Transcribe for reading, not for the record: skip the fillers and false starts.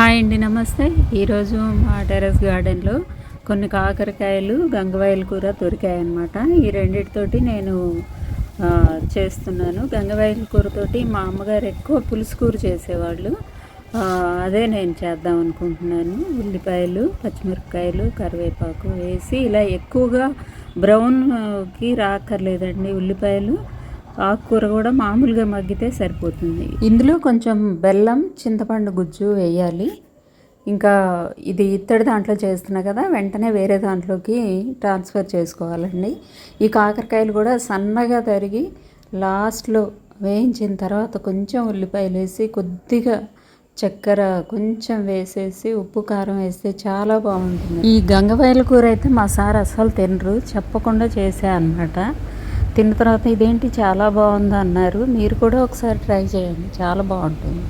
Hi అండి, నమస్తే. ఈరోజు మా టెర్రస్ గార్డెన్లో కొన్ని కాకరకాయలు, గంగవాయల కూర దొరికాయన్నమాట. ఈ రెండిటితోటి నేను చేస్తున్నాను. గంగవాయల కూరతోటి మా అమ్మగారు ఎక్కువ పులుసు కూర చేసేవాళ్ళు. అదే నేను చేద్దాం అనుకుంటున్నాను. ఉల్లిపాయలు, పచ్చిమిరపకాయలు, కరివేపాకు వేసి ఇలా ఎక్కువగా బ్రౌన్కి రాక్కర్లేదండి. ఉల్లిపాయలు, ఆకుకూర కూడా మామూలుగా మగ్గితే సరిపోతుంది. ఇందులో కొంచెం బెల్లం, చింతపండు గుజ్జు వేయాలి. ఇంకా ఇది ఇత్తడి దాంట్లో చేస్తున్నా కదా, వెంటనే వేరే దాంట్లోకి ట్రాన్స్ఫర్ చేసుకోవాలండి. ఈ కాకరకాయలు కూడా సన్నగా తరిగి లాస్ట్లో వేయించిన తర్వాత కొంచెం ఉల్లిపాయలు వేసి, కొద్దిగా చక్కెర కొంచెం వేసేసి, ఉప్పు కారం వేస్తే చాలా బాగుంటుంది. ఈ గంగవాయల కూర అయితే మా సార్ అస్సలు తినరు, చెప్పకుండా చేసా అన్నమాట. తిన్న తర్వాత ఇదేంటి చాలా బాగుంది అన్నారు. మీరు కూడా ఒకసారి ట్రై చేయండి, చాలా బాగుంటుంది.